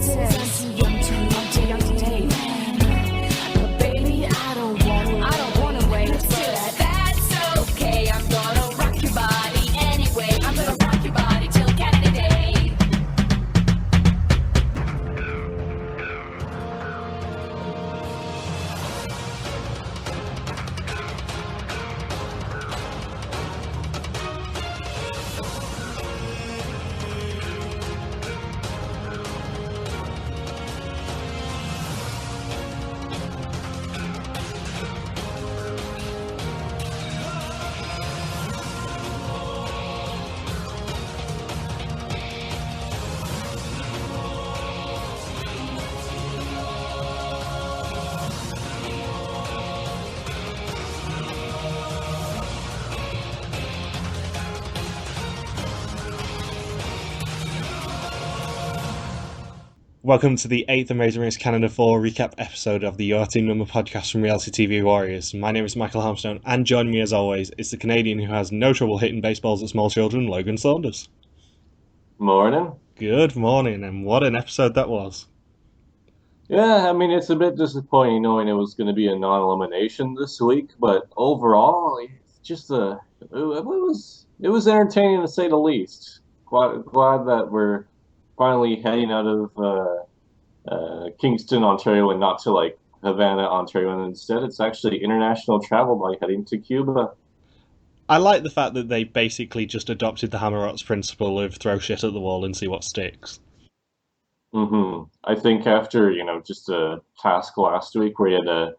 says I'm too young to date. But baby, I don't wanna wait. That's okay, I'm gonna rock your body anyway. I'm gonna rock your body till Canada Day. Welcome to the 8th Amazing Race Canada 4 recap episode of the Your Team Number podcast from Reality TV Warriors. My name is Michael Hampstead, and joining me as always is the Canadian who has no trouble hitting baseballs at small children, Logan Saunders. Morning. Good morning, and what an episode that was. Yeah, I mean, it's a bit disappointing knowing it was going to be a non-elimination this week, but overall, it's just it was entertaining to say the least. Glad that we're finally heading out of Kingston, Ontario, and not to like Havana, Ontario, and instead it's actually international travel by heading to Cuba. I like the fact that they basically just adopted the Hammer Rots principle of throw shit at the wall and see what sticks. I think after, just a task last week where you had to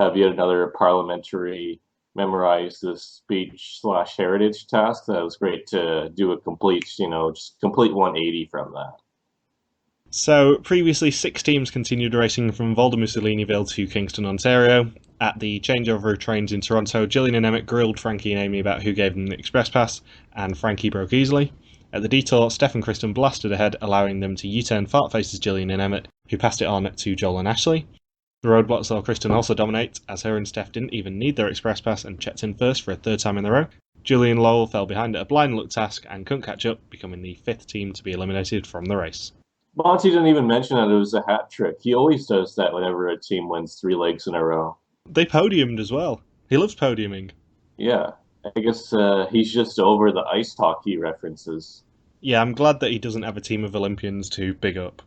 have yet another parliamentary memorize the speech/heritage task, that was great to do a complete, just complete 180 from that. So, previously, 6 teams continued racing from Valdemussoliniville to Kingston, Ontario. At the changeover of trains in Toronto, Gillian and Emmett grilled Frankie and Amy about who gave them the express pass, and Frankie broke easily. At the detour, Steph and Kristen blasted ahead, allowing them to U-turn fart faces Gillian and Emmett, who passed it on to Joel and Ashley. The roadblock saw Kristen also dominate, as her and Steph didn't even need their express pass and checked in first for a 3rd time in a row. Julian Lowell fell behind at a blind look task and couldn't catch up, becoming the 5th team to be eliminated from the race. Monty didn't even mention that it was a hat trick. He always does that whenever a team wins 3 legs in a row. They podiumed as well. He loves podiuming. Yeah, I guess he's just over the ice hockey references. Yeah, I'm glad that he doesn't have a team of Olympians to big up.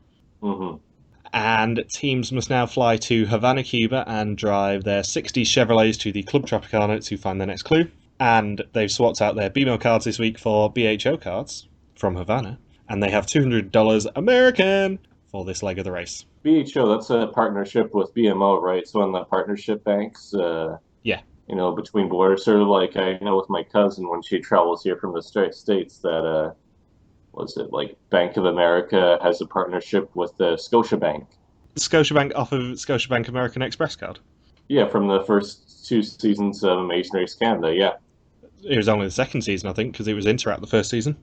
And teams must now fly to Havana, Cuba, and drive their 60s Chevrolets to the Club Tropicana to find their next clue. And they've swapped out their BMO cards this week for BHO cards from Havana, and they have $200 American for this leg of the race. BHO, that's a partnership with BMO, right? It's one of the partnership banks. Yeah. Between borders, sort of like I know with my cousin when she travels here from the States that Bank of America has a partnership with the Scotiabank. Scotiabank offered Scotiabank American Express card? Yeah, from the first 2 seasons of Amazing Race Canada, yeah. It was only the 2nd season, I think, because it was Interact the 1st season.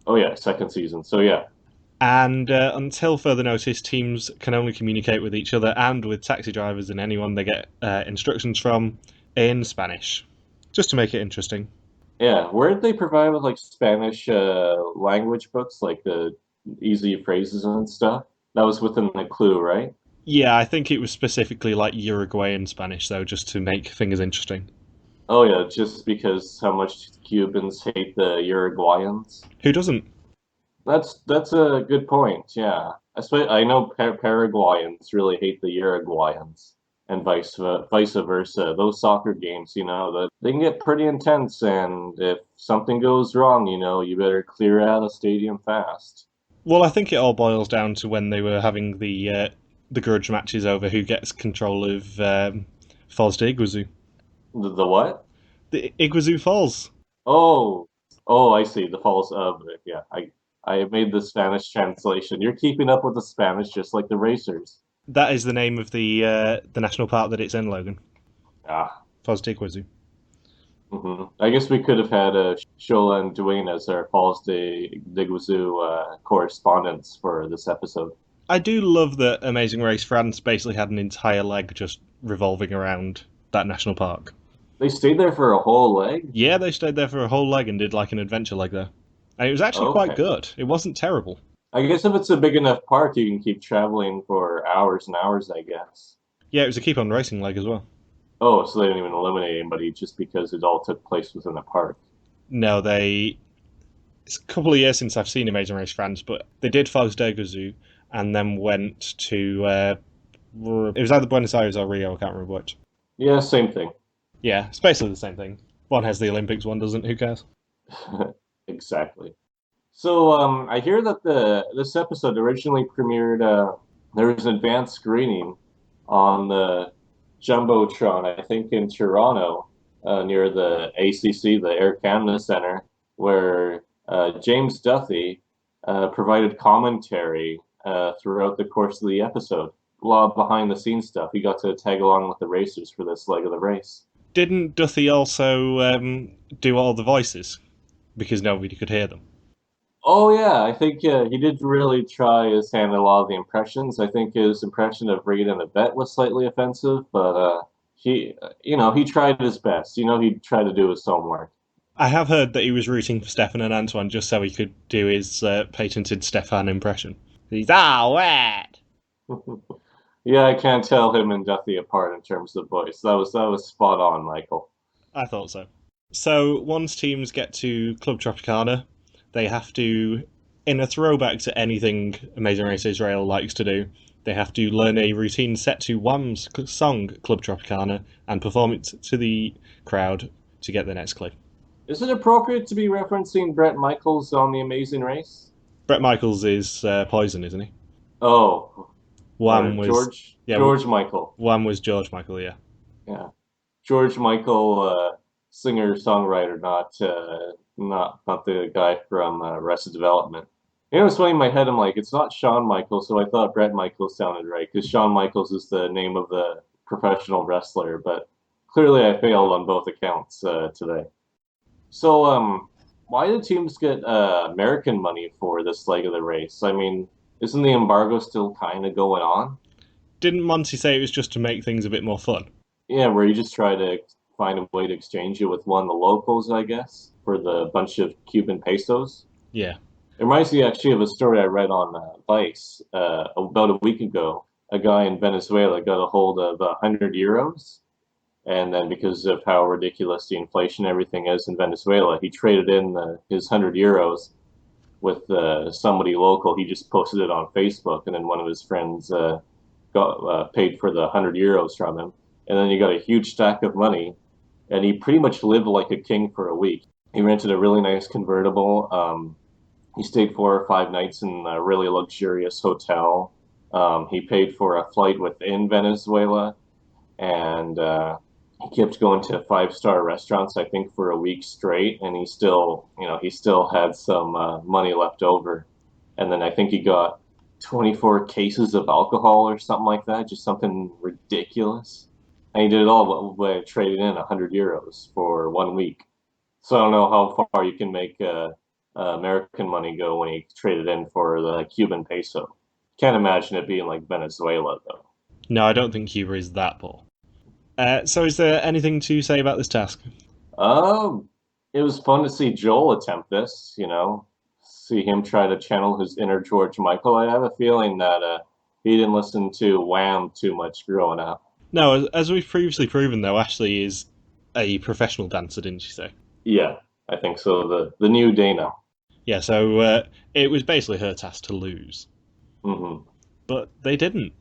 Oh yeah, 2nd season, so yeah. And until further notice, teams can only communicate with each other and with taxi drivers and anyone they get instructions from in Spanish, just to make it interesting. Yeah, where did they provide with Spanish language books, like the easy phrases and stuff? That was within the clue, right? Yeah, I think it was specifically Uruguayan Spanish, though, just to make things interesting. Oh yeah, just because how much Cubans hate the Uruguayans. Who doesn't? That's a good point, yeah. I know Paraguayans really hate the Uruguayans. And vice versa. Those soccer games, they can get pretty intense, and if something goes wrong, you better clear out a stadium fast. Well, I think it all boils down to when they were having the grudge matches over who gets control of Falls de Iguazu. The what? The Iguazu Falls. Oh, I see. The Falls of it. Yeah, I made the Spanish translation. You're keeping up with the Spanish just like the racers. That is the name of the national park that it's in, Logan. Falls de Iguazu. I guess we could have had Shola and Dwayne as our Falls de Iguazu correspondents for this episode. I do love that Amazing Race France basically had an entire leg just revolving around that national park. They stayed there for a whole leg? Yeah, they stayed there for a whole leg and did like an adventure leg there. And it was actually quite good. It wasn't terrible. I guess if it's a big enough park, you can keep traveling for hours and hours, I guess. Yeah, it was a keep on racing leg as well. Oh, so they didn't even eliminate anybody just because it all took place within a park. No, they. It's a couple of years since I've seen Amazing Race France, but they did Fosdega Zoo and then went to. It was either Buenos Aires or Rio, I can't remember which. Yeah, same thing. Yeah, it's basically the same thing. One has the Olympics, one doesn't. Who cares? Exactly. So, I hear that the this episode originally premiered. There was an advanced screening on the jumbotron, I think in Toronto, near the ACC, the Air Canada Centre, where James Duthie provided commentary throughout the course of the episode. A lot of behind the scenes stuff. He got to tag along with the racers for this leg of the race. Didn't Duthie also do all the voices because nobody could hear them? Oh yeah, I think he did really try his hand at a lot of the impressions. I think his impression of Reed and the Bet was slightly offensive, but he tried his best. He tried to do his homework. I have heard that he was rooting for Stefan and Antoine just so he could do his patented Stefan impression. He's wet. Yeah, I can't tell him and Duthie apart in terms of voice. That was spot on, Michael. I thought so. So once teams get to Club Tropicana, they have to, in a throwback to anything Amazing Race Israel likes to do, they have to learn a routine set to Wham's song Club Tropicana and perform it to the crowd to get the next clue. Is it appropriate to be referencing Brett Michaels on The Amazing Race? Brett Michaels is Poison, isn't he? Oh, Wham was George Michael. Wham was George Michael, yeah. Yeah, George Michael, singer songwriter, not the guy from Arrested Development. It's funny in my head. I'm like, it's not Shawn Michaels, so I thought Brett Michaels sounded right because Shawn Michaels is the name of the professional wrestler, but clearly I failed on both accounts today. So, why did teams get American money for this leg of the race? I mean, isn't the embargo still kind of going on? Didn't Monty say it was just to make things a bit more fun? Yeah, where you just try to find a way to exchange it with one of the locals, I guess, for the bunch of Cuban pesos. Yeah. It reminds me actually of a story I read on Vice about a week ago. A guy in Venezuela got a hold of 100 euros, and then because of how ridiculous the inflation and everything is in Venezuela, he traded in his 100 euros with somebody local. He just posted it on Facebook, and then one of his friends got paid for the 100 euros from him, and then he got a huge stack of money, and he pretty much lived like a king for a week. He rented a really nice convertible. He stayed 4 or 5 nights in a really luxurious hotel. He paid for a flight within Venezuela, and he kept going to 5-star restaurants, I think, for a week straight. And he still had some money left over. And then I think he got 24 cases of alcohol or something like that, just something ridiculous. And he did it all by trading in 100 euros for 1 week. So I don't know how far you can make American money go when he traded in for the Cuban peso. Can't imagine it being like Venezuela, though. No, I don't think Cuba is that poor. So is there anything to say about this task? It was fun to see Joel attempt this, see him try to channel his inner George Michael. I have a feeling that he didn't listen to Wham too much growing up. No, as we've previously proven, though, Ashley is a professional dancer, didn't you say? Yeah, I think so. The new Dana. Yeah, so it was basically her task to lose. Mm-hmm. But they didn't.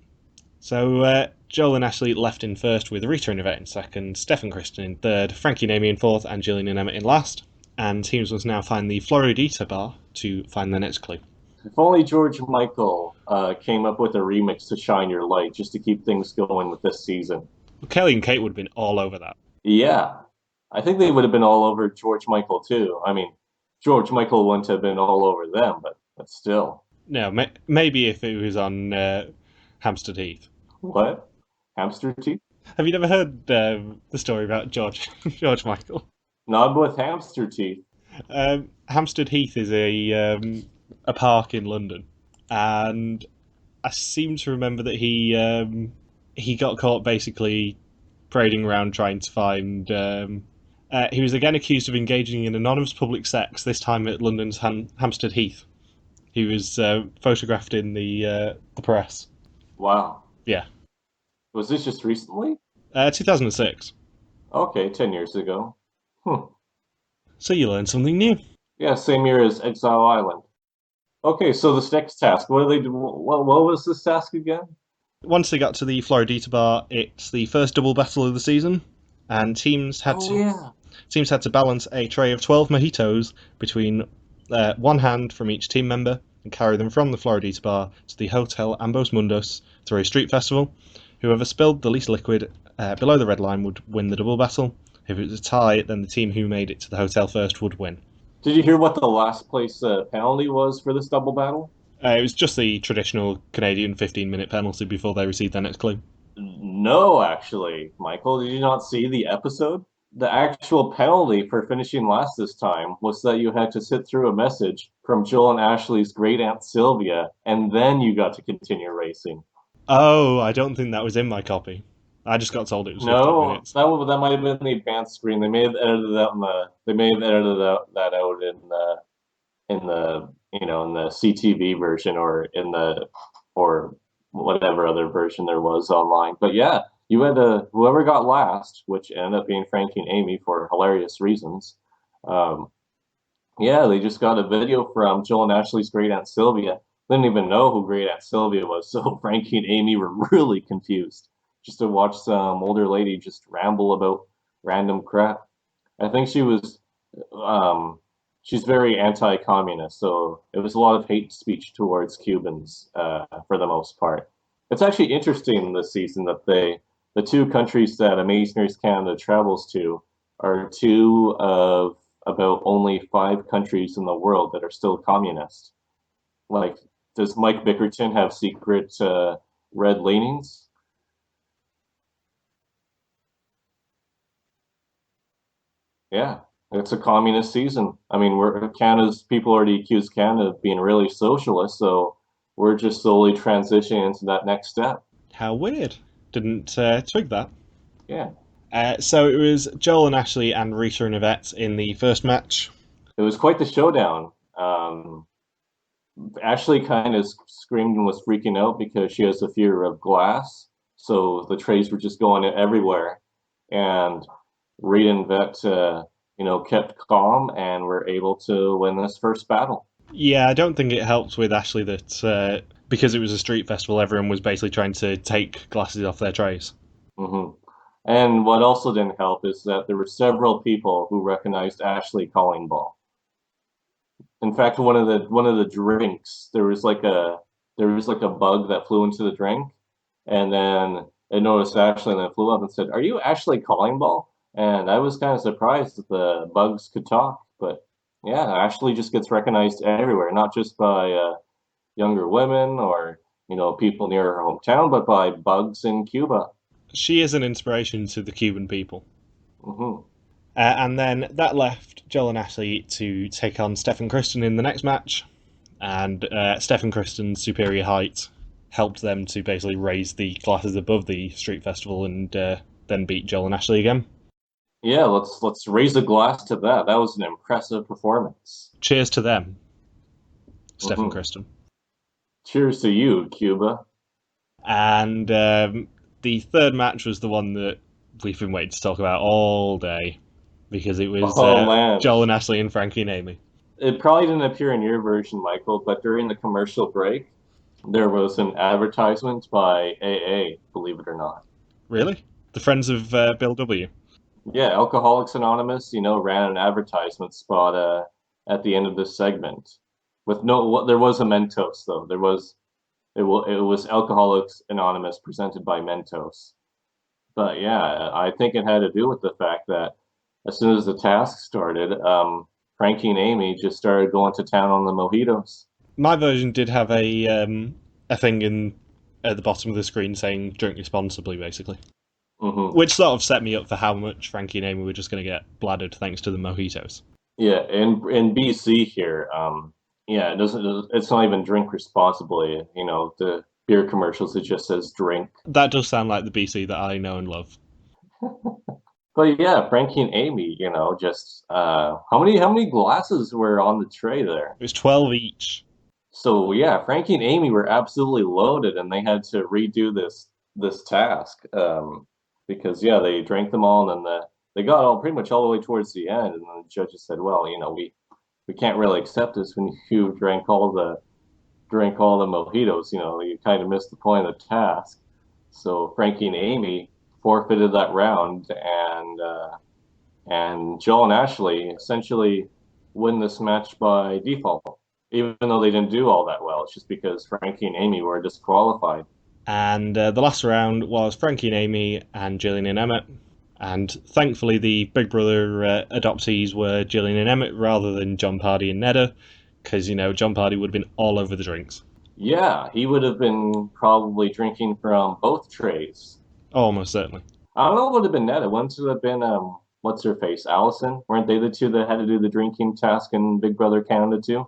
So Joel and Ashley left in first with Rita and Yvette in second, Steph and Kristen in third, Frankie and Amy in fourth, and Gillian and Emma in last. And teams must now find the Floridita bar to find the next clue. If only George Michael came up with a remix to Shine Your Light just to keep things going with this season. Well, Kelly and Kate would have been all over that. Yeah, I think they would have been all over George Michael too. I mean, George Michael wouldn't have been all over them, but still. No, maybe if it was on Hampstead Heath. What? Hamster teeth? Have you never heard the story about George Michael? Not with hamster teeth. Hampstead Heath is a park in London, and I seem to remember that he got caught basically parading around trying to find. He was again accused of engaging in anonymous public sex, this time at London's Hampstead Heath. He was photographed in the press. Wow. Yeah. Was this just recently? 2006. Okay, 10 years ago. Hmm. So you learned something new. Yeah, same year as Exile Island. Okay, so this next task, what do they do? What was this task again? Once they got to the Floridita bar, it's the first double battle of the season, and Oh yeah. teams had to balance a tray of 12 mojitos between one hand from each team member and carry them from the Floridita bar to the Hotel Ambos Mundos through a street festival. Whoever spilled the least liquid below the red line would win the double battle. If it was a tie, then the team who made it to the hotel first would win. Did you hear what the last place penalty was for this double battle? It was just the traditional Canadian 15-minute penalty before they received their next clue. No, actually, Michael, did you not see the episode? The actual penalty for finishing last this time was that you had to sit through a message from Joel and Ashley's great aunt Sylvia, and then you got to continue racing. Oh, I don't think that was in my copy. I just got told it was 15 No, minutes. that might have been the advanced screen. They may have edited that that out in the in the CTV version or whatever other version there was online. But yeah, you had whoever got last, which ended up being Frankie and Amy for hilarious reasons. Um, yeah, they just got a video from Joel and Ashley's great aunt Sylvia. Didn't even know who great aunt Sylvia was, so Frankie and Amy were really confused just to watch some older lady just ramble about random crap. I think um, she's very anti-communist, so it was a lot of hate speech towards Cubans for the most part. It's actually interesting this season that the two countries that Amazing Race Canada travels to are two of about only 5 countries in the world that are still communist. Like, does Mike Bickerton have secret red leanings? Yeah, it's a communist season. I mean, we're Canada's people already accused Canada of being really socialist, so we're just slowly transitioning into that next step. How weird. Didn't twig that. Yeah, So it was Joel and Ashley and Rita and Yvette in the first match. it was quite the showdown. Ashley kind of screamed and was freaking out because she has a fear of glass, so the trays were just going everywhere, and Rita and Yvette, kept calm and were able to win this first battle. Yeah, I don't think it helped with Ashley that because it was a street festival, everyone was basically trying to take glasses off their trays. Hmm. And what also didn't help is that there were several people who recognized Ashley calling ball. In fact, one of the drinks, there was like a bug that flew into the drink, and then it noticed Ashley and then flew up and said, "Are you Ashley calling ball?" And I was kind of surprised that the bugs could talk, but yeah, Ashley just gets recognized everywhere, not just by younger women or people near her hometown, but by bugs in Cuba. She is an inspiration to the Cuban people. Hmm. And then that left Joel and Ashley to take on Steph and Kristen in the next match. And Steph and Kristen's superior height helped them to basically raise the glasses above the street festival and then beat Joel and Ashley again. Yeah, let's raise a glass to that. That was an impressive performance. Cheers to them, Steph and Mhm. Kristen. Cheers to you, Cuba. And the third match was the one that we've been waiting to talk about all day because it was Oh man, Joel and Ashley and Frankie and Amy. it probably didn't appear in your version, Michael, but during the commercial break, there was an advertisement by AA, believe it or not. Really? The Friends of Bill W. Yeah, Alcoholics Anonymous, ran an advertisement spot at the end of this segment. With there was a Mentos though. It was Alcoholics Anonymous presented by Mentos. But yeah, I think it had to do with the fact that as soon as the task started, Frankie and Amy just started going to town on the mojitos. My version did have a thing in at the bottom of the screen saying "drink responsibly," basically, Hmm. which sort of set me up for how much Frankie and Amy were just going to get bladdered thanks to the mojitos. Yeah, in BC here, yeah, it's not even drink responsibly. The beer commercials, it just says drink. That does sound like the BC that I know and love. But yeah, Frankie and Amy, just how many glasses were on the tray there? It was 12 each. So yeah, Frankie and Amy were absolutely loaded, and they had to redo this task because yeah, they drank them all, and then they got all pretty much all the way towards the end, and then the judges said, well, we can't really accept this when you drank all the mojitos. You kind of missed the point of the task. So Frankie and Amy forfeited that round, and Joel and Ashley essentially win this match by default, even though they didn't do all that well. It's just because Frankie and Amy were disqualified. And the last round was Frankie and Amy and Gillian and Emmett. And thankfully, the Big Brother adoptees were Gillian and Emmett rather than John Pardy and Nedda, because, John Pardy would have been all over the drinks. Yeah, he would have been probably drinking from both trays. Almost certainly. I don't know what would have been Netta. Wouldn't it have been what's her face, Allison? Weren't they the two that had to do the drinking task in Big Brother Canada too?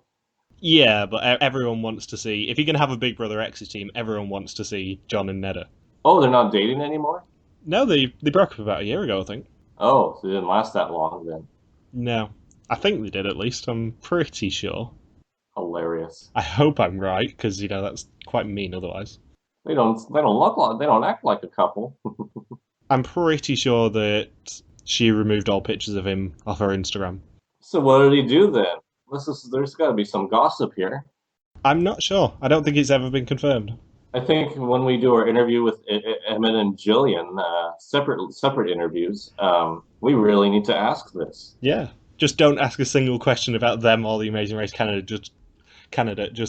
Yeah, but everyone wants to see. If you're going to have a Big Brother exit team, everyone wants to see John and Nedda. Oh, they're not dating anymore? No, they broke up about a year ago, I think. Oh, so it didn't last that long then. No. I think they did, at least. I'm pretty sure. Hilarious. I hope I'm right, because, that's quite mean otherwise. They don't look like they don't act like a couple. I'm pretty sure that she removed all pictures of him off her Instagram. So what did he do then? There's got to be some gossip here. I'm not sure. I don't think it's ever been confirmed. I think when we do our interview with Emmett and Jillian, separate interviews, we really need to ask this. Yeah. Just don't ask a single question about them or the Amazing Race Canada. Just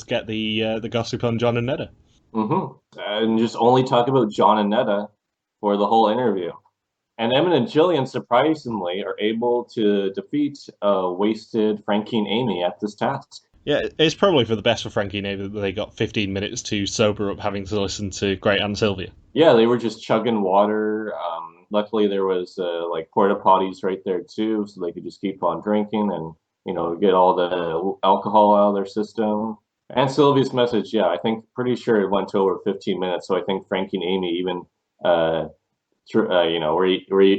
get the gossip on John and Nedda. And just only talk about John and Netta for the whole interview. And Emmett and Jillian, surprisingly, are able to defeat wasted Frankie and Amy at this task. Yeah, it's probably for the best for Frankie and Amy that they got 15 minutes to sober up having to listen to Great Aunt Sylvia. Yeah, they were just chugging water. Luckily, there was like porta potties right there too, so they could just keep on drinking and get all the alcohol out of their system. And Sylvia's message, yeah, I think pretty sure it went to over 15 minutes. So I think Frankie and Amy even, were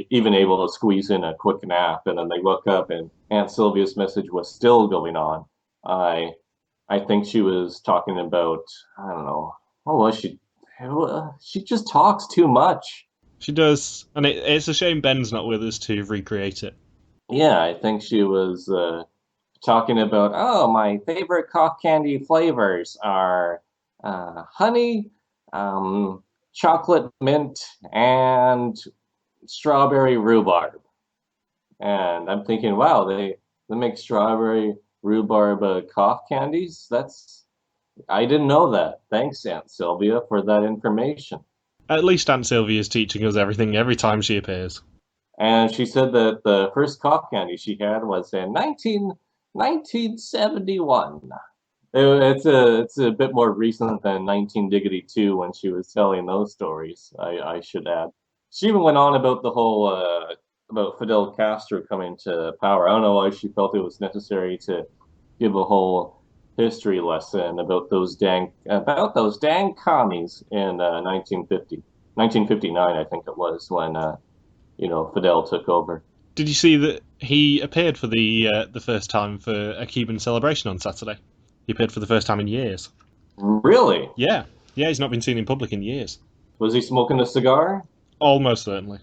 even able to squeeze in a quick nap, and then they look up and Aunt Sylvia's message was still going on. I think she was talking about, I don't know, what was she? She just talks too much. She does, and it's a shame Ben's not with us to recreate it. Yeah, I think she was talking about, oh, my favorite cough candy flavors are honey, chocolate mint, and strawberry rhubarb. And I'm thinking, wow, they make strawberry rhubarb cough candies? I didn't know that. Thanks, Aunt Sylvia, for that information. At least Aunt Sylvia is teaching us everything every time she appears. And she said that the first cough candy she had was in 1971. It's a bit more recent than 19-2 when she was telling those stories, I should add. She even went on about the whole about Fidel Castro coming to power. I don't know why she felt it was necessary to give a whole history lesson about those dang commies in 1959, I think it was, when Fidel took over. Did you see that he appeared for the first time for a Cuban celebration on Saturday? He appeared for the first time in years. Really? Yeah, he's not been seen in public in years. Was he smoking a cigar? Almost certainly.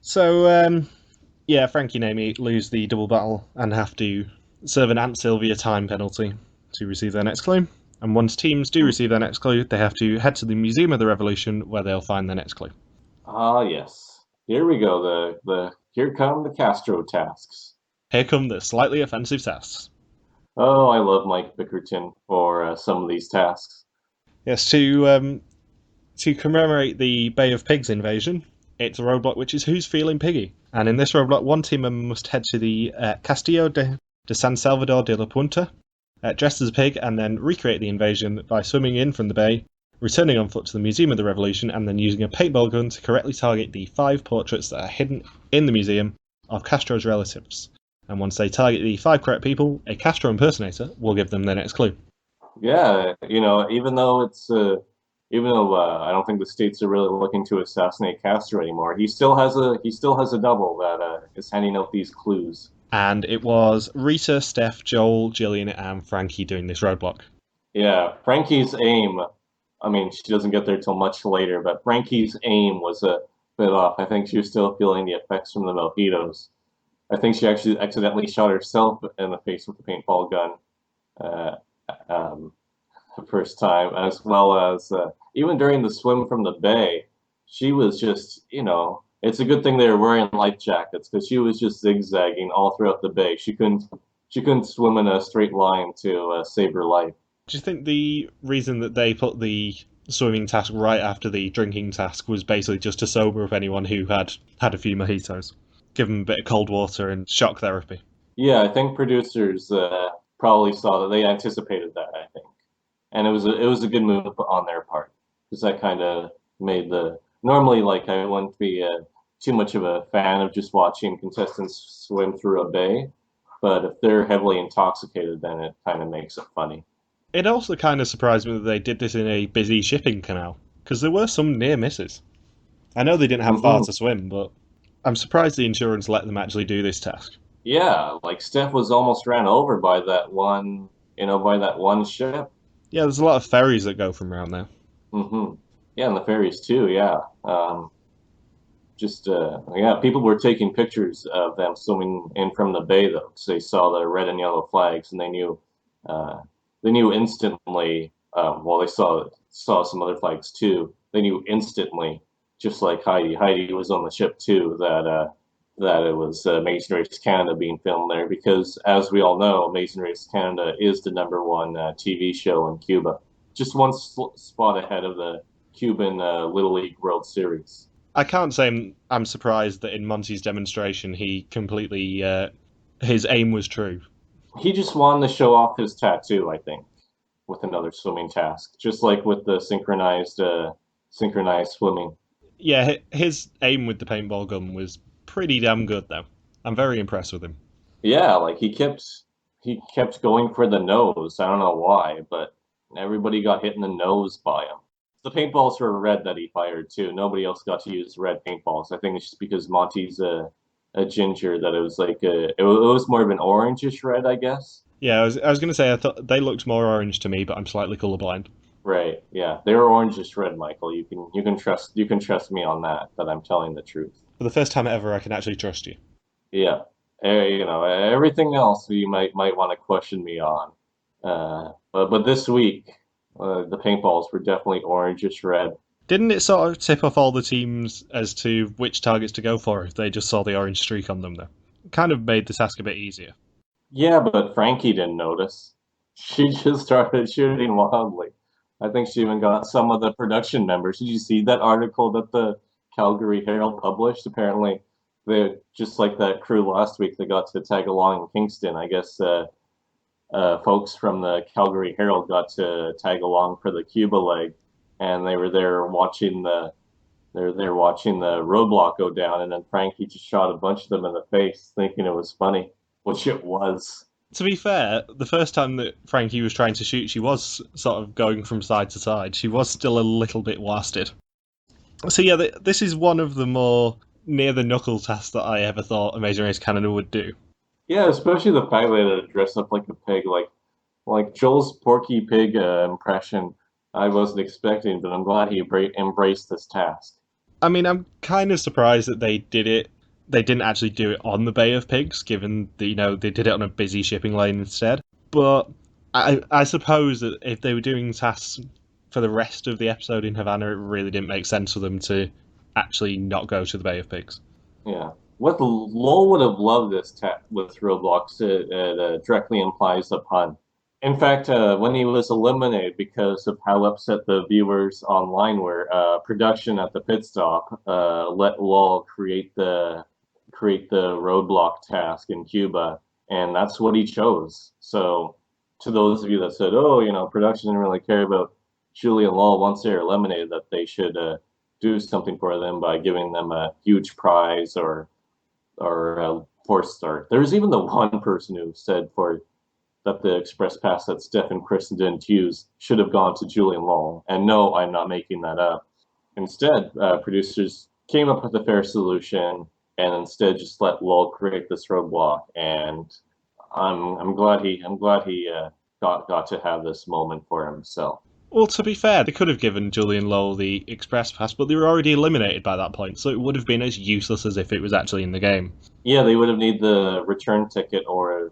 So, Frankie and Amy lose the double battle and have to serve an Aunt Sylvia time penalty to receive their next clue. And once teams do receive their next clue, they have to head to the Museum of the Revolution, where they'll find their next clue. Ah, yes. Here we go. Here come the Castro tasks. Here come the slightly offensive tasks. Oh, I love Mike Bickerton for some of these tasks. Yes, to commemorate the Bay of Pigs invasion, it's a roadblock which is Who's Feeling Piggy? And in this roadblock, one team member must head to the Castillo de San Salvador de la Punta, dressed as a pig, and then recreate the invasion by swimming in from the bay, returning on foot to the Museum of the Revolution, and then using a paintball gun to correctly target the 5 portraits that are hidden in the museum of Castro's relatives. And once they target the 5 correct people, a Castro impersonator will give them their next clue. Yeah, even though I don't think the states are really looking to assassinate Castro anymore, he still has a double that is handing out these clues. And it was Rita, Steph, Joel, Gillian, and Frankie doing this roadblock. Yeah, Frankie's aim, I mean, she doesn't get there till much later, but Frankie's aim was a bit off. I think she was still feeling the effects from the mojitos. I think she actually accidentally shot herself in the face with the paintball gun uh, um, the first time, as well as even during the swim from the bay, she was just, it's a good thing they were wearing life jackets because she was just zigzagging all throughout the bay. She couldn't swim in a straight line to save her life. Do you think the reason that they put the swimming task right after the drinking task was basically just to sober up anyone who had had a few mojitos? Give them a bit of cold water and shock therapy. Yeah, I think producers probably saw that they anticipated that. I think, and it was a good move on their part because that kind of made the normally like I wouldn't be too much of a fan of just watching contestants swim through a bay, but if they're heavily intoxicated, then it kind of makes it funny. It also kind of surprised me that they did this in a busy shipping canal, because there were some near misses. I know they didn't have far Hmm. to swim, but I'm surprised the insurance let them actually do this task. Yeah, like Steph was almost ran over by that one ship. Yeah, there's a lot of ferries that go from around there. Hmm. Yeah, and the ferries too. Yeah. Just yeah, people were taking pictures of them swimming in from the bay though, 'cause they saw the red and yellow flags, and uh, they knew instantly. Well, they saw some other flags too. They knew instantly, just like Heidi. Heidi was on the ship too. That it was Amazing Race Canada being filmed there because, as we all know, Amazing Race Canada is the number one TV show in Cuba, just one spot ahead of the Cuban Little League World Series. I can't say I'm surprised that in Monty's demonstration he completely his aim was true. He just wanted to show off his tattoo, I think, with another swimming task, just like with the synchronized swimming. Yeah, his aim with the paintball gun was pretty damn good though. I'm very impressed with him. Yeah, like he kept going for the nose. I don't know why, but everybody got hit in the nose by him. The paintballs were red that he fired too. Nobody else got to use red paintballs. I think it's just because Monty's a ginger that it was like it was more of an orangish red, I guess. Yeah, I was going to say I thought they looked more orange to me, but I'm slightly colorblind. Right. Yeah, they were orangish red, Michael. You can trust me on that I'm telling the truth. For the first time ever, I can actually trust you. Yeah. Everything else you might want to question me on. But this week, the paintballs were definitely orangish red. Didn't it sort of tip off all the teams as to which targets to go for if they just saw the orange streak on them, though? Kind of made the task a bit easier. Yeah, but Frankie didn't notice. She just started shooting wildly. I think she even got some of the production members. Did you see that article that the Calgary Herald published? Apparently, they just like that crew last week. They got to tag along in Kingston. I guess folks from the Calgary Herald got to tag along for the Cuba leg, and they were there watching the roadblock go down, and then Frankie just shot a bunch of them in the face, thinking it was funny, which it was. To be fair, the first time that Frankie was trying to shoot, she was sort of going from side to side. She was still a little bit wasted. So yeah, this is one of the more near the knuckle tasks that I ever thought Amazing Race Canada would do. Yeah, especially the fact that it dressed up like a pig, like Joel's Porky Pig impression. I wasn't expecting, but I'm glad he embraced this task. I mean, I'm kind of surprised that they did it. They didn't actually do it on the Bay of Pigs, given that they did it on a busy shipping lane instead. But I suppose that if they were doing tasks for the rest of the episode in Havana, it really didn't make sense for them to actually not go to the Bay of Pigs. Yeah. What Lowell would have loved this with Roblox, it directly implies the pun. In fact, when he was eliminated because of how upset the viewers online were, production at the pit stop let Lowell create the roadblock task in Cuba, and that's what he chose. So, to those of you that said, "Oh, production didn't really care about Julie and Lowell once they're eliminated, that they should do something for them by giving them a huge prize or a forced start." There was even the one person who said for that the express pass that Steph and Kristen didn't use should have gone to Julian Lowell. And no, I'm not making that up. Instead, producers came up with a fair solution, and instead just let Lowell create this roadblock. And I'm glad he got to have this moment for himself. Well, to be fair, they could have given Julian Lowell the express pass, but they were already eliminated by that point, so it would have been as useless as if it was actually in the game. Yeah, they would have needed the return ticket, or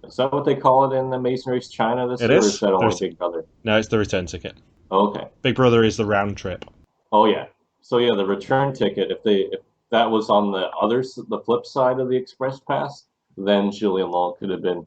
is that what they call it in the Amazing Race China this It year? is? Or is that only There's- Big Brother? No, it's the return ticket. Okay. Big Brother is the round trip. Oh yeah. So yeah, the return ticket. If that was on the flip side of the express pass, then Julian Lowell could have been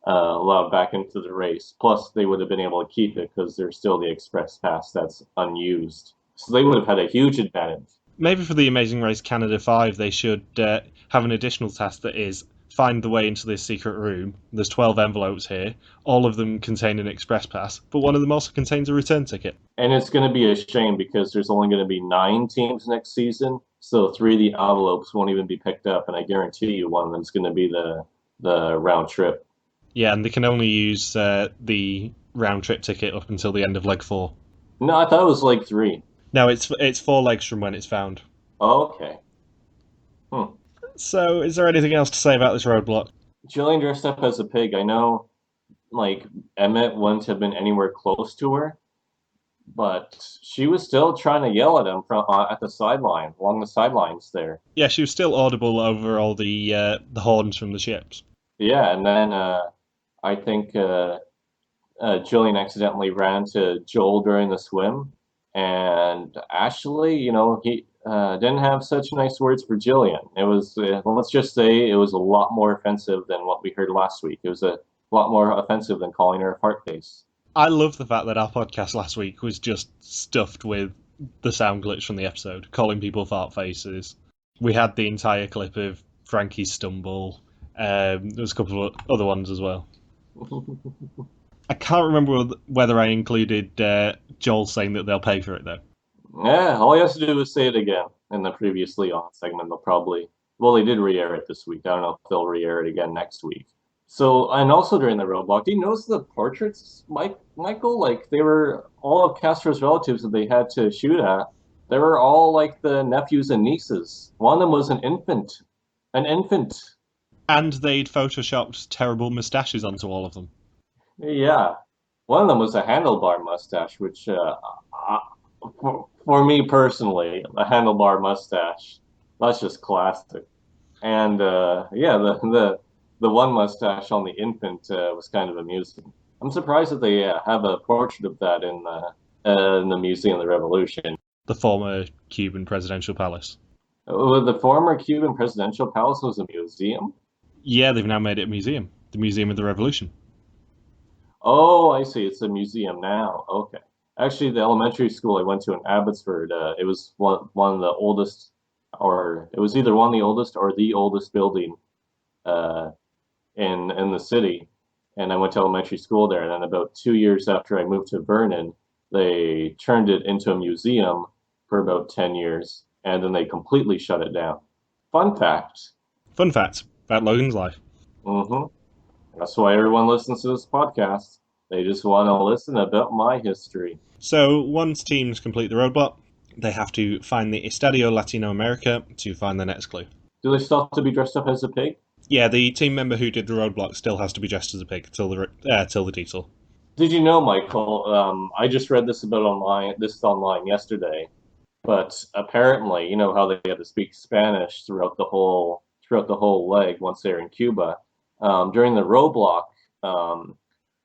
allowed back into the race. Plus, they would have been able to keep it because there's still the express pass that's unused. So they would have had a huge advantage. Maybe for the Amazing Race Canada 5, they should have an additional task that is find the way into this secret room. There's 12 envelopes here. All of them contain an express pass, but one of them also contains a return ticket. And it's going to be a shame because there's only going to be 9 teams next season, so 3 of the envelopes won't even be picked up, and I guarantee you one of them is going to be the round trip. Yeah, and they can only use the round trip ticket up until the end of leg 4. No, I thought it was like 3. No, it's 4 legs from when it's found. Oh, okay. So, is there anything else to say about this roadblock? Jillian dressed up as a pig. I know, like, Emmett wouldn't have been anywhere close to her, but she was still trying to yell at him from at the sideline, along the sidelines there. Yeah, she was still audible over all the horns from the ships. Yeah, and then I think Jillian accidentally ran to Joel during the swim, and Ashley, he didn't have such nice words for Jillian. It was, let's just say, it was a lot more offensive than what we heard last week. It was a lot more offensive than calling her a fart face. I love the fact that our podcast last week was just stuffed with the sound glitch from the episode, calling people fart faces. We had the entire clip of Frankie's stumble. There was a couple of other ones as well. I can't remember whether I included Joel saying that they'll pay for it, though. Yeah, all you have to do is say it again in the previously on segment. They did re-air it this week. I don't know if they'll re-air it again next week. So, and also during the roadblock, do you notice the portraits, Michael? Like, they were all of Castro's relatives that they had to shoot at. They were all like the nephews and nieces. One of them was an infant. An infant. And they'd photoshopped terrible moustaches onto all of them. Yeah. One of them was a handlebar mustache, which, for me personally, a handlebar mustache, that's just classic. And, the one mustache on the infant was kind of amusing. I'm surprised that they have a portrait of that in the Museum of the Revolution. The former Cuban presidential palace. The former Cuban presidential palace was a museum? Yeah, they've now made it a museum. The Museum of the Revolution. Oh, I see. It's a museum now. Okay. Actually, the elementary school I went to in Abbotsford, it was one of the oldest, or it was either one of the oldest or the oldest building in the city. And I went to elementary school there. And then about 2 years after I moved to Vernon, they turned it into a museum for about 10 years. And then they completely shut it down. Fun fact. Fun fact about Logan's life. That's why everyone listens to this podcast. They just want to listen about my history. So once teams complete the roadblock, they have to find the Estadio Latino America to find the next clue. Do they still have to be dressed up as a pig? Yeah, the team member who did the roadblock still has to be dressed as a pig till the detail. Did you know, Michael? I just read this online yesterday, but apparently, you know how they had to speak Spanish throughout the whole leg once they're in Cuba. During the roadblock,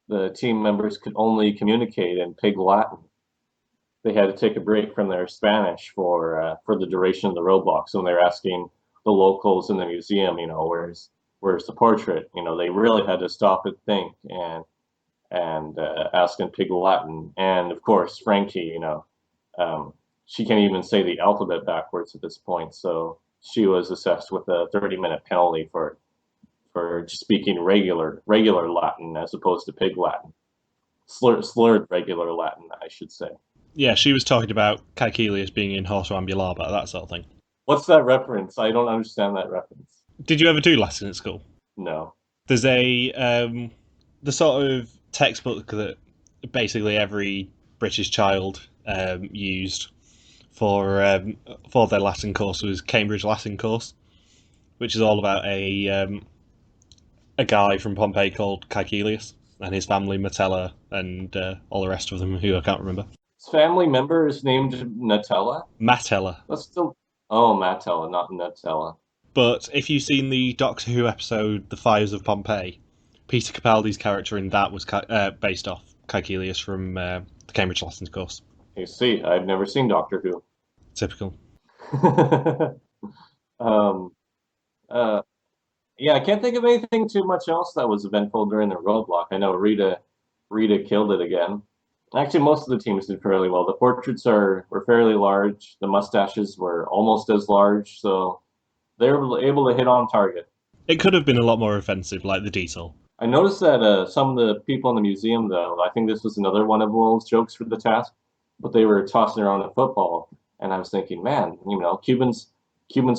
the team members could only communicate in Pig Latin. They had to take a break from their Spanish for the duration of the roadblock. So when they're asking the locals in the museum, where's the portrait? They really had to stop and think and ask in Pig Latin. And of course, Frankie, she can't even say the alphabet backwards at this point. So she was assessed with a 30-minute penalty for speaking regular Latin as opposed to Pig Latin. Slurred regular Latin, I should say. Yeah, she was talking about Caecilius being in Horto Ambulaba, that sort of thing. What's that reference? I don't understand that reference. Did you ever do Latin at school? No. There's the sort of textbook that basically every British child used for their Latin course was Cambridge Latin course. which is all about a guy from Pompeii called Caecilius and his family Metella and all the rest of them who I can't remember. His family member is named Nutella. Matella. That's still Matella, not Nutella. But if you've seen the Doctor Who episode The Fires of Pompeii, Peter Capaldi's character in that was based off Caecilius from the Cambridge Lessons course. You see, I've never seen Doctor Who. Typical. um, yeah, I can't think of anything too much else that was eventful during the roadblock. I know Rita killed it again. Actually, most of the teams did fairly well. The portraits were fairly large. The mustaches were almost as large, so they were able to hit on target. It could have been a lot more offensive, like the detail. I noticed that some of the people in the museum, though, I think this was another one of Will's jokes for the task, but they were tossing around a football, and I was thinking, man, Cubans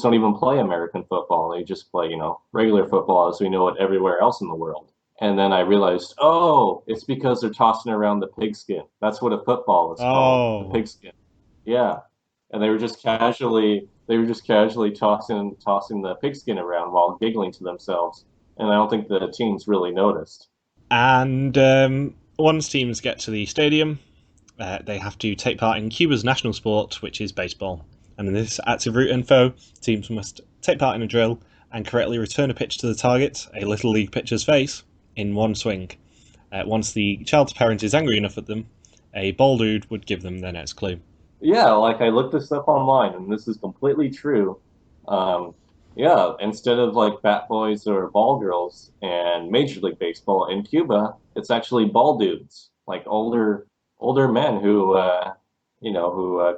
don't even play American football. They just play, regular football as we know it everywhere else in the world. And then I realized, oh, it's because they're tossing around the pigskin. That's what a football is called, the pigskin. Yeah, and they were just casually tossing the pigskin around while giggling to themselves. And I don't think the teams really noticed. And once teams get to the stadium, they have to take part in Cuba's national sport, which is baseball. And in this active route info, teams must take part in a drill and correctly return a pitch to the target, a Little League pitcher's face, in one swing. Once the child's parent is angry enough at them, a ball dude would give them their next clue. Yeah, like I looked this up online, and this is completely true. Yeah, instead of like bat boys or ball girls and Major League Baseball in Cuba, it's actually ball dudes, like older men who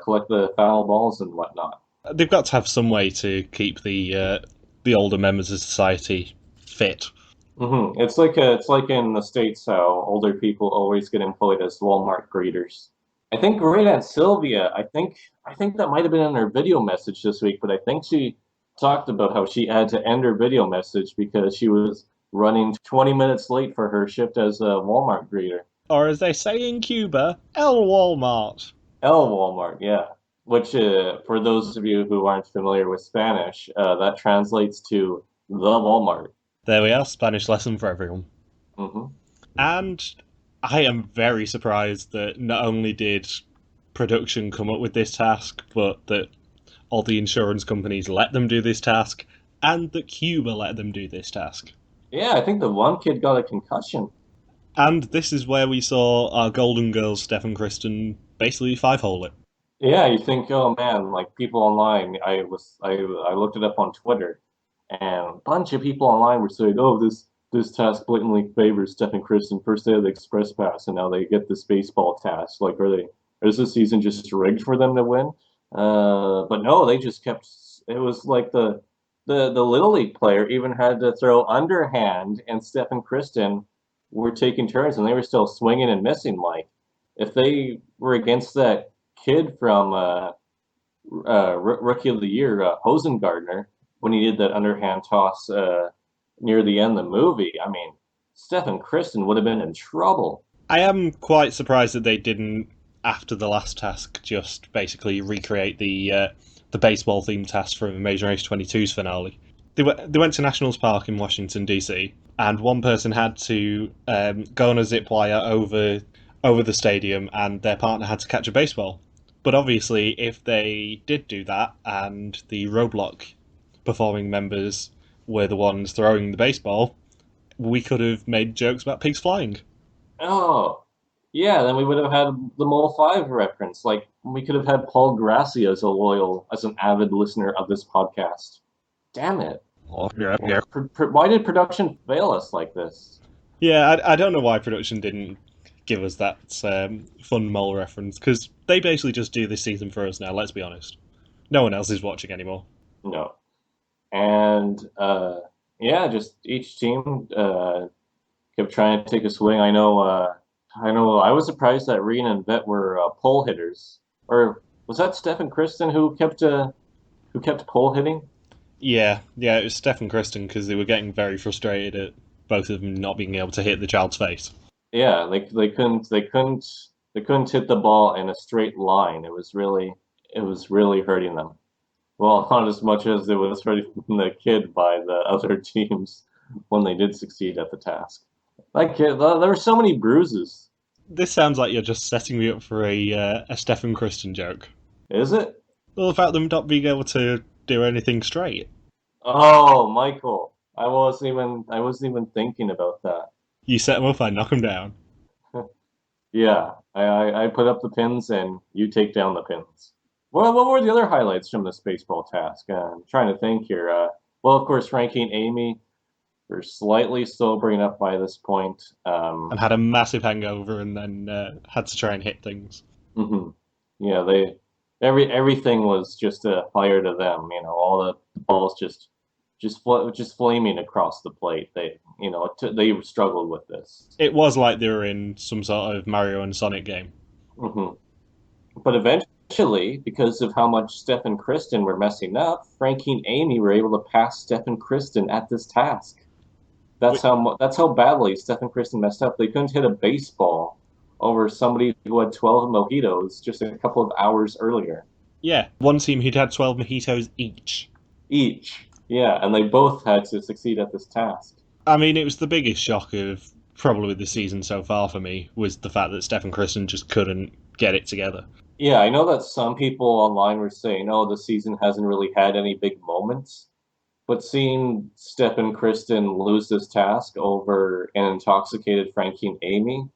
collect the foul balls and whatnot. They've got to have some way to keep the older members of society fit. Mm-hmm. It's like in the States how older people always get employed as Walmart greeters. I think Great Aunt Sylvia, I think that might have been in her video message this week, but I think she talked about how she had to end her video message because she was running 20 minutes late for her shift as a Walmart greeter. Or as they say in Cuba, El Walmart. El Walmart, yeah. Which, for those of you who aren't familiar with Spanish, that translates to the Walmart. There we are, Spanish lesson for everyone. Mm-hmm. And I am very surprised that not only did production come up with this task, but that all the insurance companies let them do this task, and that Cuba let them do this task. Yeah, I think the one kid got a concussion. And this is where we saw our Golden Girls, Steph and Kristen, basically five-hole it. Yeah, you think, oh man, like people online, I looked it up on Twitter, and a bunch of people online were saying, oh, this task blatantly favors Steph and Kristen. First they had the Express Pass, and now they get this baseball task. Like, is this season just rigged for them to win? But no, they just kept. It was like the Little League player even had to throw underhand, and Steph and Kristen were taking turns, and they were still swinging and missing. Like, if they were against that kid from Rookie of the Year, Hosengardner, when he did that underhand toss near the end of the movie, I mean, Steph and Kristen would have been in trouble. I am quite surprised that they didn't, after the last task, just basically recreate the baseball themed task from Amazing Race 22's finale. They went to Nationals Park in Washington DC, and one person had to go on a zip wire over the stadium, and their partner had to catch a baseball. But obviously, if they did do that, and the roadblock performing members were the ones throwing the baseball, we could have made jokes about pigs flying. Oh, yeah, then we would have had the Mole 5 reference. Like, we could have had Paul Grassi as an avid listener of this podcast. Damn it. Oh, yeah. Why did production fail us like this? Yeah, I don't know why production didn't give us that fun mole reference, because they basically just do this season for us now, let's be honest. No one else is watching anymore. No. And, yeah, just each team kept trying to take a swing. I know I was surprised that Reen and Vet were pole hitters. Or was that Steph and Kristen who kept pole hitting? Yeah, it was Steph and Kristen, because they were getting very frustrated at both of them not being able to hit the child's face. Yeah, they couldn't hit the ball in a straight line. It was really hurting them. Well, not as much as it was ready from the kid by the other teams when they did succeed at the task. That kid, there were so many bruises. This sounds like you're just setting me up for a Stefan Kristen joke. Is it? All about them not being able to do anything straight. Oh, Michael. I wasn't even thinking about that. You set them up, I knock them down. Yeah, I put up the pins and you take down the pins. What were the other highlights from this baseball task? I'm trying to think here. Well, of course, Frankie and Amy were slightly sobering up by this point. And had a massive hangover and then had to try and hit things. hmm Yeah, everything was just a fire to them. All the balls just flaming across the plate. They struggled with this. It was like they were in some sort of Mario and Sonic game. hmm But eventually, because of how much Steph and Kristen were messing up, Frankie and Amy were able to pass Steph and Kristen at this task. That's how badly Steph and Kristen messed up. They couldn't hit a baseball over somebody who had 12 mojitos just a couple of hours earlier. Yeah, one team who'd had 12 mojitos each. Each. Yeah, and they both had to succeed at this task. I mean, it was the biggest shock of probably the season so far for me, was the fact that Steph and Kristen just couldn't get it together. Yeah, I know that some people online were saying, oh, the season hasn't really had any big moments. But seeing Steph and Kristen lose this task over an intoxicated Frankie and Amy,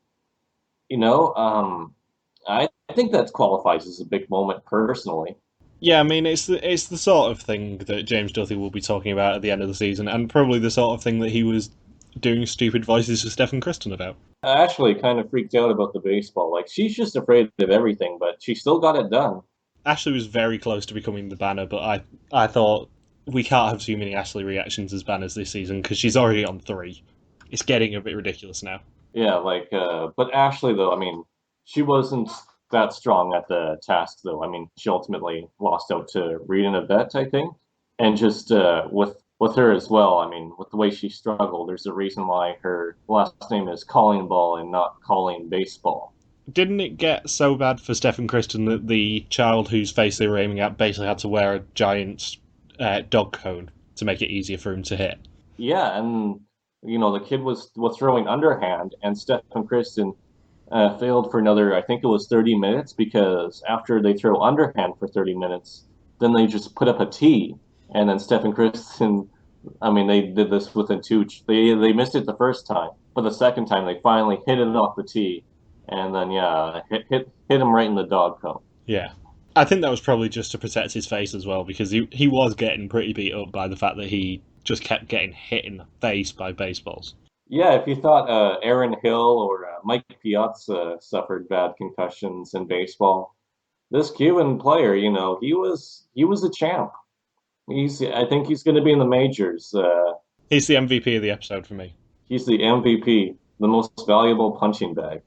I think that qualifies as a big moment personally. Yeah, I mean, it's the sort of thing that James Duthie will be talking about at the end of the season, and probably the sort of thing that he was doing stupid voices to Steph and Kristen about. I actually kind of freaked out about the baseball. Like, she's just afraid of everything, but she still got it done. Ashley was very close to becoming the banner, but I thought we can't have too many Ashley reactions as banners this season because she's already on 3. It's getting a bit ridiculous now. Yeah, but Ashley, though, I mean, she wasn't that strong at the task, though. I mean, she ultimately lost out to Reed and Yvette, I think. And just with her as well, I mean, with the way she struggled, there's a reason why her last name is Calling Ball and not Calling Baseball. Didn't it get so bad for Steph and Kristen that the child whose face they were aiming at basically had to wear a giant dog cone to make it easier for him to hit? Yeah, and the kid was throwing underhand, and Steph and Kristen failed for another, I think it was 30 minutes, because after they throw underhand for 30 minutes, then they just put up a tee, and then Steph and Kristen, I mean, they did this within two. They missed it the first time, but the second time they finally hit it off the tee, and then hit him right in the dog cone. Yeah. I think that was probably just to protect his face as well, because he was getting pretty beat up by the fact that he just kept getting hit in the face by baseballs. Yeah, if you thought Aaron Hill or Mike Piazza suffered bad concussions in baseball, this Cuban player, he was a champ. I think he's going to be in the majors. He's the MVP of the episode for me. He's the MVP, the most valuable punching bag.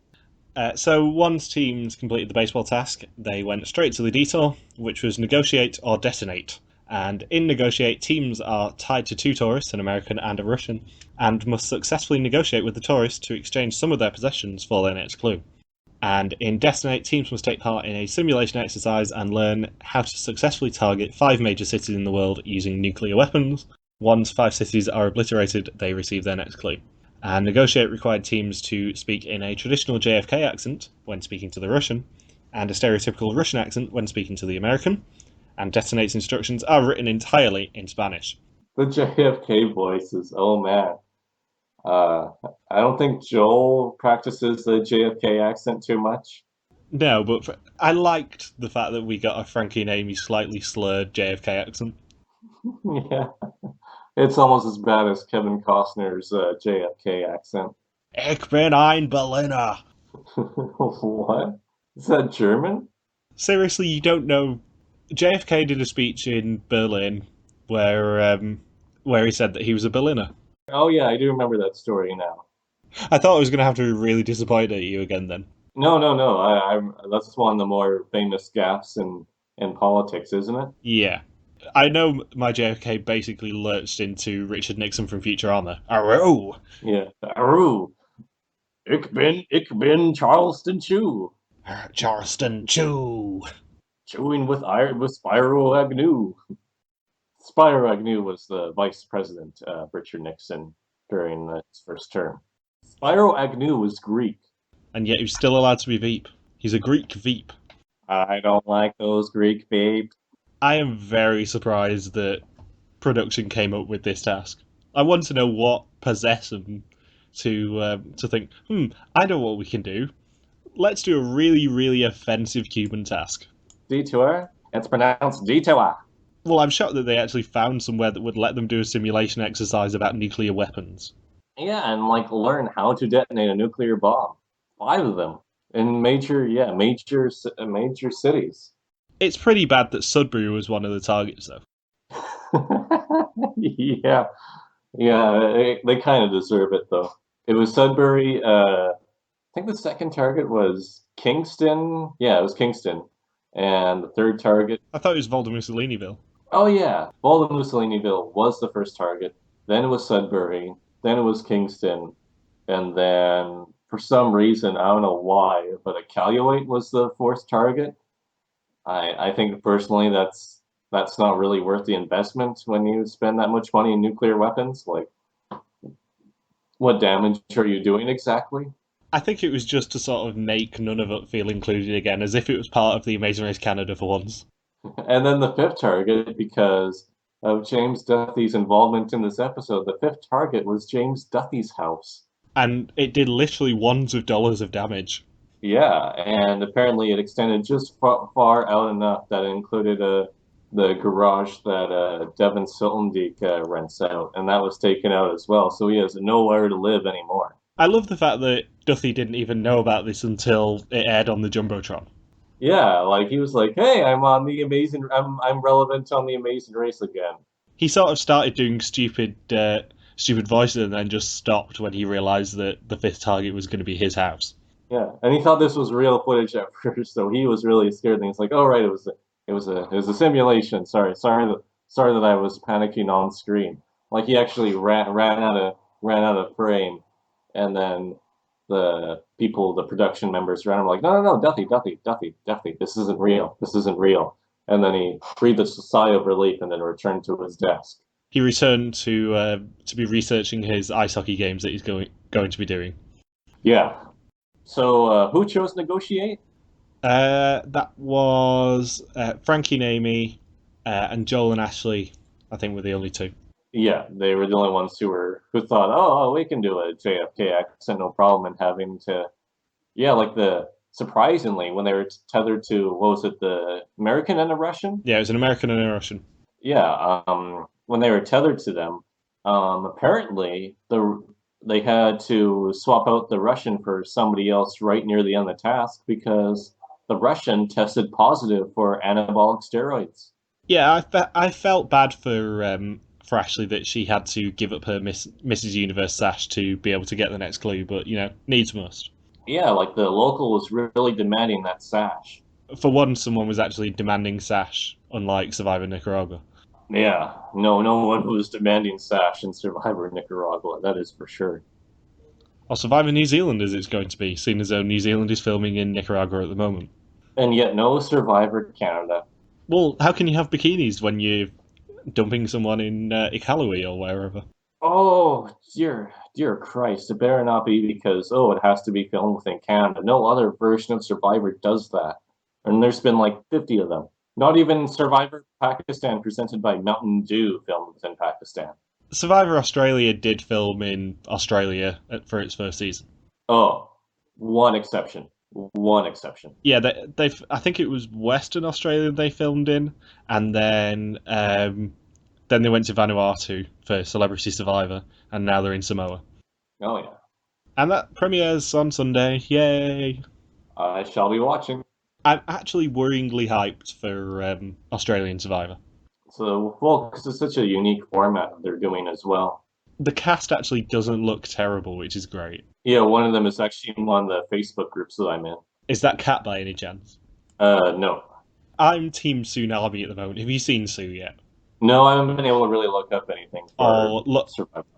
So once teams completed the baseball task, they went straight to the detour, which was negotiate or detonate. And in negotiate, teams are tied to 2 tourists, an American and a Russian, and must successfully negotiate with the tourists to exchange some of their possessions for their next clue. And in detonate, teams must take part in a simulation exercise and learn how to successfully target 5 major cities in the world using nuclear weapons. Once 5 cities are obliterated, they receive their next clue. And negotiate required teams to speak in a traditional JFK accent when speaking to the Russian, and a stereotypical Russian accent when speaking to the American. And detonate's instructions are written entirely in Spanish. The JFK voices, oh man. I don't think Joel practices the JFK accent too much. No, but I liked the fact that we got a Frankie and Amy slightly slurred JFK accent. Yeah, it's almost as bad as Kevin Costner's JFK accent. Ich bin ein Berliner. What? Is that German? Seriously, you don't know? JFK did a speech in Berlin where he said that he was a Berliner. Oh yeah, I do remember that story now. I thought I was going to have to be really disappointed at you again then. No. That's one of the more famous gaffes in politics, isn't it? Yeah. I know my JFK basically lurched into Richard Nixon from Futurama. Aroo! Yeah. Aroo! Ich bin Charleston Chew. Charleston Chew! Chewing with Spyro Agnew. Spiro Agnew was the vice president of Richard Nixon during his first term. Spiro Agnew was Greek. And yet he's still allowed to be Veep. He's a Greek Veep. I don't like those Greek babes. I am very surprised that production came up with this task. I want to know what possessed them to think, I know what we can do. Let's do a really, really offensive Cuban task. Detour? It's pronounced detour. Well, I'm shocked that they actually found somewhere that would let them do a simulation exercise about nuclear weapons. Yeah, and like learn how to detonate a nuclear bomb. 5 of them in major cities. It's pretty bad that Sudbury was one of the targets, though. Yeah, they kind of deserve it though. It was Sudbury. I think the second target was Kingston. Yeah, it was Kingston, and the third target. I thought it was Volder Mussoliniville. Oh yeah, Walden Mussoliniville was the first target. Then it was Sudbury. Then it was Kingston, and then for some reason I don't know why, but Iqaluit was the 4th target. I think personally that's not really worth the investment when you spend that much money in nuclear weapons. Like, what damage are you doing exactly? I think it was just to sort of make none of it feel included again, as if it was part of the Amazing Race Canada for once. And then the 5th target, because of James Duthie's involvement in this episode, the 5th target was James Duthie's house. And it did literally $1s of damage. Yeah, and apparently it extended just far out enough that it included the garage that Devin Siltendijk rents out, and that was taken out as well, so he has nowhere to live anymore. I love the fact that Duthie didn't even know about this until it aired on the Jumbotron. Yeah, like he was like, "Hey, I'm relevant on the Amazing Race again." He sort of started doing stupid voices and then just stopped when he realised that the 5th target was going to be his house. Yeah, and he thought this was real footage at first, so he was really scared. And he's like, "Oh right, it was a simulation. Sorry that I was panicking on screen." Like he actually ran out of frame, and then the production members around him were like, "No, Duthie, this isn't real." And then he breathed a sigh of relief and then returned to his desk. He returned to be researching his ice hockey games that he's going to be doing. Yeah. So who chose Negotiate? That was Frankie and Amy, and Joel and Ashley, I think, were the only 2. Yeah, they were the only ones who thought, oh, we can do a JFK accent, no problem, and having to, surprisingly, when they were tethered to, what was it, the American and a Russian? Yeah, it was an American and a Russian. Yeah, when they were tethered to them, apparently they had to swap out the Russian for somebody else right near the end of the task because the Russian tested positive for anabolic steroids. Yeah, I felt bad for Ashley that she had to give up her Mrs. Universe sash to be able to get the next clue, but, needs must. Yeah, like the local was really demanding that sash. For one, someone was actually demanding sash, unlike Survivor Nicaragua. Yeah, no one was demanding sash in Survivor Nicaragua, that is for sure. Or Survivor New Zealand, as it's going to be, seeing as though New Zealand is filming in Nicaragua at the moment. And yet no Survivor Canada. Well, how can you have bikinis when you're dumping someone in Iqaluit or wherever? Oh, dear Christ, it better not be because, it has to be filmed within Canada. No other version of Survivor does that. And there's been like 50 of them. Not even Survivor Pakistan presented by Mountain Dew filmed within Pakistan. Survivor Australia did film in Australia for its first season. Oh, one exception. Yeah, I think it was Western Australia they filmed in, and then they went to Vanuatu for Celebrity Survivor, and now they're in Samoa. Oh yeah. And that premieres on Sunday. Yay! I shall be watching. I'm actually worryingly hyped for Australian Survivor. So, because it's such a unique format they're doing as well. The cast actually doesn't look terrible, which is great. Yeah, one of them is actually on the Facebook groups that I'm in. Is that Kat by any chance? No. I'm Team Tsunami at the moment. Have you seen Sue yet? No, I haven't been able to really look up anything.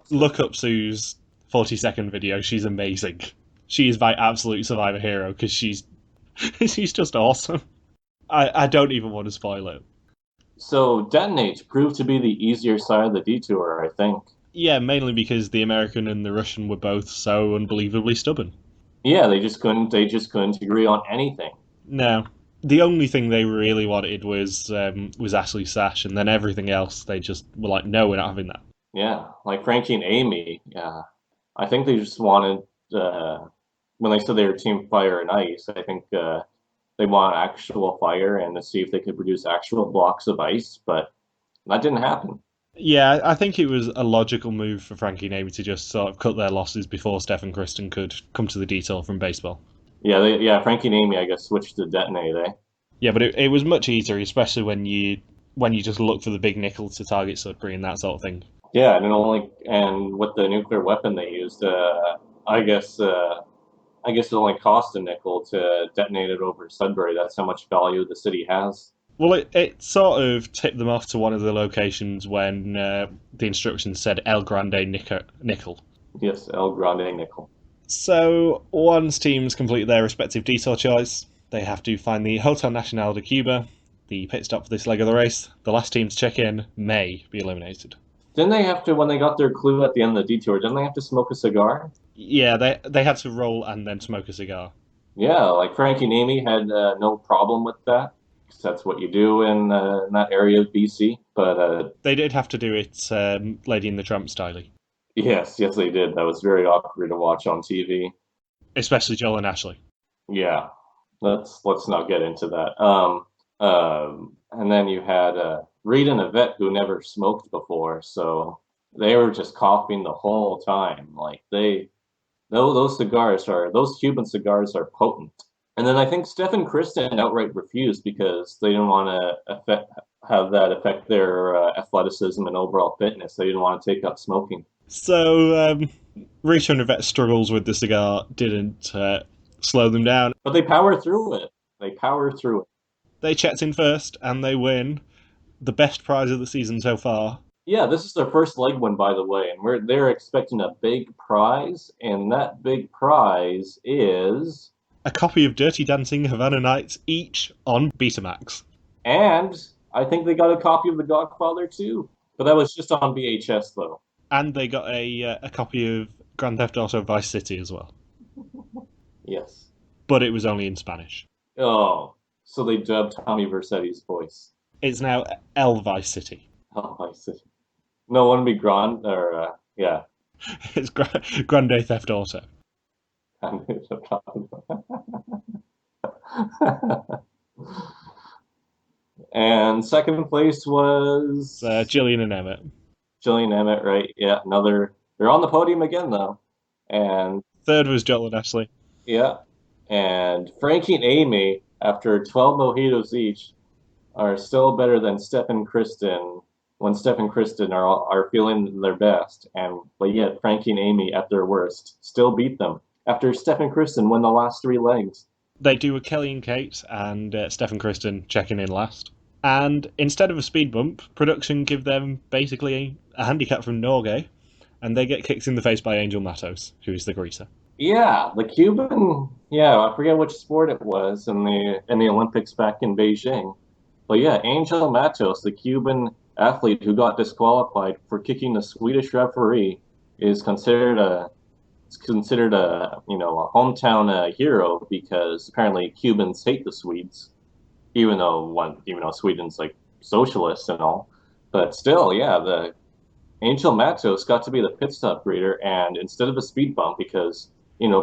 Look up Sue's 40-second video. She's amazing. She is my absolute Survivor hero because she's just awesome. I don't even want to spoil it. So detonate proved to be the easier side of the detour, I think. Yeah, mainly because the American and the Russian were both so unbelievably stubborn. Yeah, they just couldn't agree on anything. No, the only thing they really wanted was Ashley Sash, and then everything else they just were like, no, we're not having that. Yeah, like Frankie and Amy. Yeah, I think they just wanted uh, when they said they were Team Fire and Ice. I think they want actual fire and to see if they could produce actual blocks of ice, but that didn't happen. Yeah, I think it was a logical move for Frankie and Amy to just sort of cut their losses before Steph and Kristen could come to the detail from baseball. Yeah, Frankie and Amy, I guess, switched to detonate. Yeah, but it was much easier, especially when you just look for the big nickel to target Sudbury and that sort of thing. Yeah, and with the nuclear weapon they used, I guess I guess it only cost a nickel to detonate it over Sudbury. That's how much value the city has. Well, it sort of tipped them off to one of the locations when the instructions said El Grande Nickel. Yes, El Grande nickel. So once teams complete their respective detour choice, they have to find the Hotel Nacional de Cuba, the pit stop for this leg of the race. The last team to check in may be eliminated. Didn't they have to, when they got their clue at the end of the detour, didn't they have to smoke a cigar? Yeah, they had to roll and then smoke a cigar. Yeah, like Frankie and Amy had no problem with that, 'cause that's what you do in that area of BC. But They did have to do it Lady in the Tramp style, yes, they did. That was very awkward to watch on TV. especially Joel and Ashley. Yeah, let's not get into that. And then you had Reed and Yvette who never smoked before, so they were just coughing the whole time. Like those Cuban cigars are potent. And then I think Steph and Kristen outright refused because they didn't want to have that affect their athleticism and overall fitness. They didn't want to take up smoking. So Rita and Yvette's struggles with the cigar didn't slow them down. But they power through it. They power through it. They checked in first and they win the best prize of the season so far. Yeah, this is their first leg win, by the way, and they're expecting a big prize, and that big prize is, A copy of Dirty Dancing Havana Nights each on Betamax. and I think they got a copy of The Godfather too, but that was just on VHS though. And they got a copy of Grand Theft Auto Vice City as well. Yes. But it was only in Spanish. Oh, so they dubbed Tommy Vercetti's voice. It's now El Vice City. Oh, I see. No, wouldn't be Grand or yeah. It's Grande Theft Auto. And second place was Gillian and Emmett. Jillian Emmett, right? Yeah, another. They're on the podium again though, and Third was Joel and Ashley. yeah, and Frankie and Amy, after 12 mojitos each, are still better than Steph and Kristen when Steph and Kristen are feeling their best, and but yet Frankie and Amy at their worst still beat them after Steph and Kristen win the last three legs. They do with Kelly and Kate, and Steph and Kristen checking in last. And instead of a speed bump, production give them basically a handicap from Norgay, and they get kicked in the face by Angel Matos, who is the greaser. Yeah, the Cuban. Yeah, I forget which sport it was in the Olympics back in Beijing. But yeah, Angel Matos, the Cuban athlete who got disqualified for kicking the Swedish referee, is considered a hometown hero because apparently Cubans hate the Swedes, even though Sweden's like socialist and all. But still, yeah, the Angel Matos got to be the pit stop greeter, and instead of a speed bump, because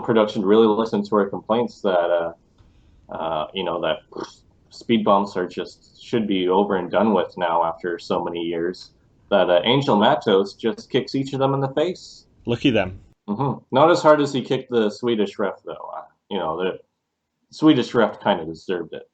production really listened to our complaints that that speed bumps should be over and done with now after so many years. That Angel Matos just kicks each of them in the face. Lucky them. Not as hard as he kicked the Swedish ref, though. The Swedish ref kind of deserved it.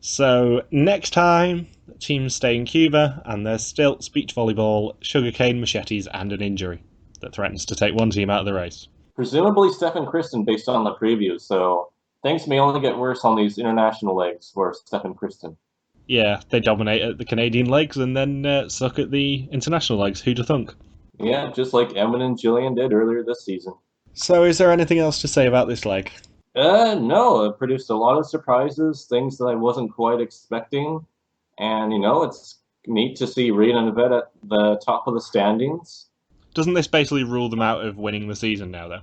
So next time, teams stay in Cuba, and there's still beach volleyball, sugarcane machetes, and an injury that threatens to take one team out of the race. Presumably Steph and Kristen based on the preview, so things may only get worse on these international legs for Steph and Kristen. Yeah, they dominate at the Canadian legs and then suck at the international legs. Who'd have thunk? Yeah, just like Emmett and Jillian did earlier this season. So is there anything else to say about this leg? No, it produced a lot of surprises, things that I wasn't quite expecting, and it's neat to see Reed and Vet at the top of the standings. Doesn't this basically rule them out of winning the season now, though?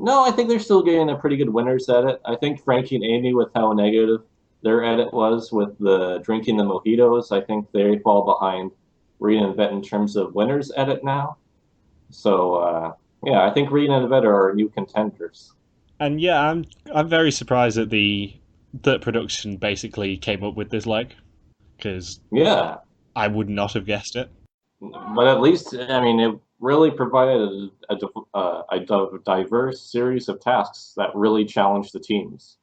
No, I think they're still getting a pretty good winners edit. I think Frankie and Amy, with how negative their edit was with the drinking the mojitos, I think they fall behind Reed and Vet in terms of winners edit now. So yeah, I think Reed and Vet are our new contenders. And yeah, I'm very surprised that production basically came up with this leg, because Yeah, I would not have guessed it. but at least I mean it really provided a diverse series of tasks that really challenged the teams.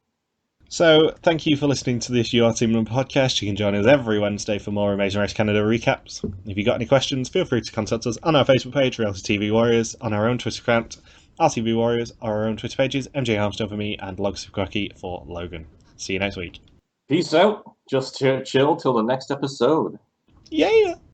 So, thank you for listening to this You Are Team Run podcast. You can join us every Wednesday for more Amazing Race Canada recaps. If you got any questions, feel free to contact us on our Facebook page, Reality TV Warriors, on our own Twitter account, RTV Warriors, or our own Twitter pages, MJ Harmstone for me and Logsquacky for Logan. See you next week. Peace out. Just chill till the next episode. Yeah!